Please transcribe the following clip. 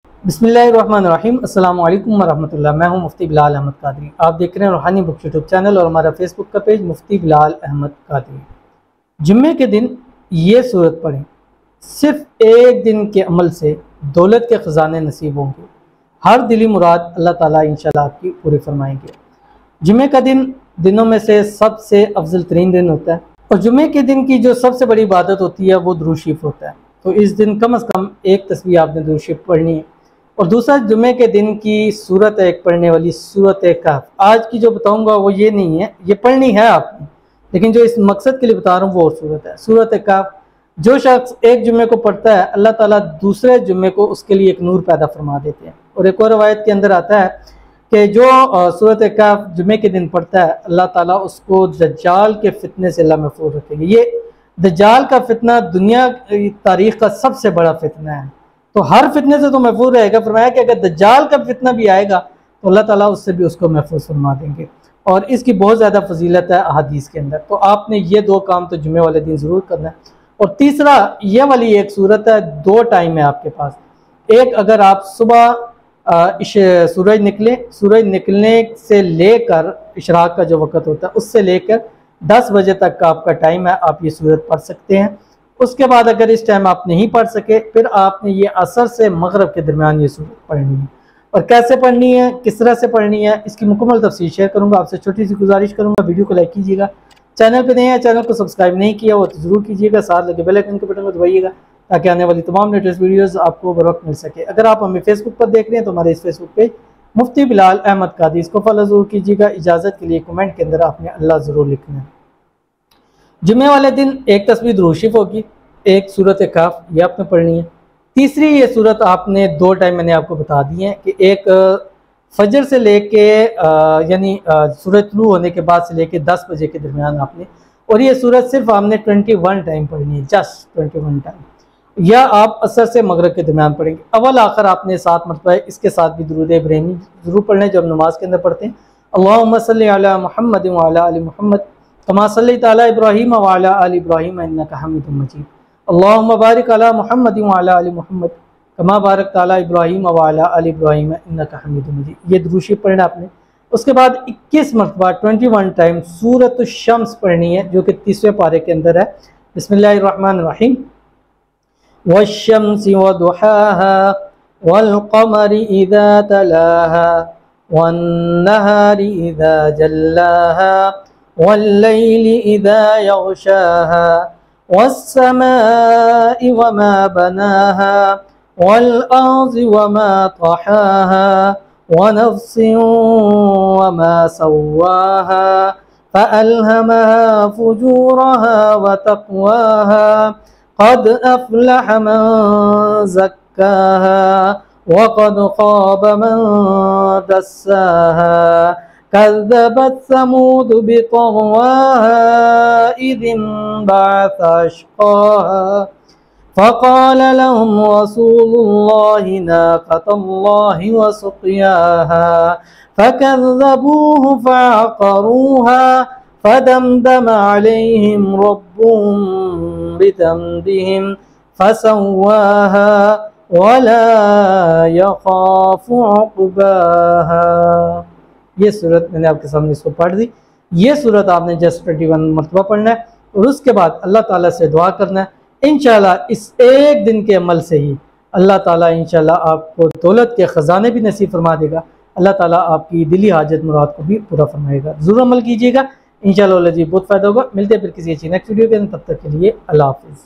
بسم اللہ الرحمن الرحیم۔ السلام علیکم ورحمۃ اللہ۔ میں ہوں مفتی بلال احمد قادری۔ آپ دیکھ رہے ہیں روحانی بک یوٹیوب چینل اور ہمارا فیس بک کا پیج مفتی بلال احمد قادری۔ جمعے کے دن یہ سورت پڑھیں، صرف ایک دن کے عمل سے دولت کے خزانے نصیب ہوں گے، ہر دلی مراد اللہ تعالیٰ انشاءاللہ آپ کی پوری فرمائیں گے۔ جمعے کا دن دنوں میں سے سب سے افضل ترین دن ہوتا ہے، اور جمعے کے دن کی جو سب سے بڑی عبادت ہوتی ہے وہ درود شریف ہوتا ہے۔ تو اس دن کم از کم ایک تسبیح آپ نے درود شریف پڑھنی ہے۔ اور دوسرا، جمعے کے دن کی سورت ایک پڑھنے والی سورت کہف، آج کی جو بتاؤں گا وہ یہ نہیں ہے، یہ پڑھنی ہے آپ نے، لیکن جو اس مقصد کے لیے بتا رہا ہوں وہ اور سورت ہے، سورت کہف۔ جو شخص ایک جمعے کو پڑھتا ہے اللہ تعالیٰ دوسرے جمعے کو اس کے لیے ایک نور پیدا فرما دیتے ہیں۔ اور ایک اور روایت کے اندر آتا ہے کہ جو سورت کہف جمعے کے دن پڑھتا ہے اللہ تعالیٰ اس کو دجال کے فتنے سے اللہ محفوظ رکھیں گے۔ یہ دجال کا فتنہ دنیا کی تاریخ کا سب سے بڑا فتنہ ہے، تو ہر فتنے سے تو محفوظ رہے گا۔ فرمایا کہ اگر دجال کا فتنہ بھی آئے گا تو اللہ تعالیٰ اس سے بھی اس کو محفوظ فرما دیں گے، اور اس کی بہت زیادہ فضیلت ہے احادیث کے اندر۔ تو آپ نے یہ دو کام تو جمعے والے دن ضرور کرنا ہے۔ اور تیسرا، یہ والی ایک صورت ہے، دو ٹائم ہے آپ کے پاس۔ ایک، اگر آپ صبح سورج نکلنے سے لے کر اشراق کا جو وقت ہوتا ہے اس سے لے کر 10 بجے تک کا آپ کا ٹائم ہے، آپ یہ صورت پڑھ سکتے ہیں۔ اس کے بعد اگر اس ٹائم آپ نہیں پڑھ سکے، پھر آپ نے یہ عصر سے مغرب کے درمیان یہ صورت پڑھنی ہے۔ اور کیسے پڑھنی ہے، کس طرح سے پڑھنی ہے، اس کی مکمل تفصیل شیئر کروں گا۔ آپ سے چھوٹی سی گزارش کروں گا، ویڈیو کو لائک کیجیے گا، چینل پہ نئے ہیں چینل کو سبسکرائب نہیں کیا وہ تو ضرور کیجیے گا، ساتھ لگے بیل آئکن کے بٹن کو دبائیے گا تاکہ آنے والی تمام لیٹسٹ ویڈیوز آپ کو بروقت مل سکے۔ اگر آپ ہمیں فیس بک پر دیکھ رہے ہیں تو ہمارے اس فیس بک پیج مفتی بلال احمد قادری، اس کو فالو ضرور کیجیے گا۔ اجازت کے لیے کمنٹ کے اندر آپ نے اللہ ضرور لکھنا ہے۔ جمعے والے دن ایک تسبیح درود شریف ہوگی، ایک سورت کہف یہ آپ نے پڑھنی ہے۔ تیسری یہ صورت آپ نے دو ٹائم میں نے آپ کو بتا دی ہیں کہ ایک فجر سے لے کے یعنی سورج طلوع ہونے کے بعد سے لے کے 10 بجے کے درمیان آپ نے، اور یہ صورت صرف آپ نے 21 ٹائم پڑھنی ہے، جسٹ 21 ٹائم، یا آپ عصر سے مغرب کے درمیان پڑھیں گے۔ اول آخر آپ نے 7 مرتبہ اس کے ساتھ بھی درود ابراہیمی ضرور پڑھنا ہے جو ہم نماز کے اندر پڑھتے ہیں۔ اللہم صلی علی محمد وعلی آل محمد کما صلیت علی ابراہیم وعلی آل ابراہیم انک حمید مجید، اللہم بارک علی محمد وعلی آل محمد کما بارکت علی ابراہیم وعلی آل ابراہیم انک حمید مجید، یہ درود شریف پڑھنا آپ نے۔ اس کے بعد 21 مرتبہ 21 ٹائم سورۃ الشمس پڑھنی ہے جو کہ 30ویں پارے کے اندر ہے۔ بسم اللہ الرحمن الرحیم۔ والشمس وضحاها والقمر اذا تلاها والنهار اذا جلاها والليل اذا يغشاها والسماء وما بناها والأرض وما طحاها ونفس وما سواها فألهمها فجورها وتقواها قد أفلح من زكاها وقد خاب من دساها كذبت ثمود بطغواها إذ انبعث أشقاها فقال لهم رسول الله ناقة الله وسقياها فكذبوه فعقروها فدمدم عليهم ربهم بذنبهم فسواها ولا يخاف عقباها۔ یہ صورت میں نے آپ کے سامنے اس کو پڑھ دی۔ یہ صورت آپ نے جسٹ 21 مرتبہ پڑھنا ہے، اور اس کے بعد اللہ تعالیٰ سے دعا کرنا ہے۔ انشاءاللہ اس ایک دن کے عمل سے ہی اللہ تعالیٰ انشاءاللہ آپ کو دولت کے خزانے بھی نصیب فرما دے گا، اللہ تعالیٰ آپ کی دلی حاجت مراد کو بھی پورا فرمائے گا۔ ضرور عمل کیجیے گا، انشاءاللہ بہت فائدہ ہوگا۔ ملتے ہیں پھر کسی اچھی نیکسٹ ویڈیو کے اندر، تب تک کے لیے اللہ حافظ۔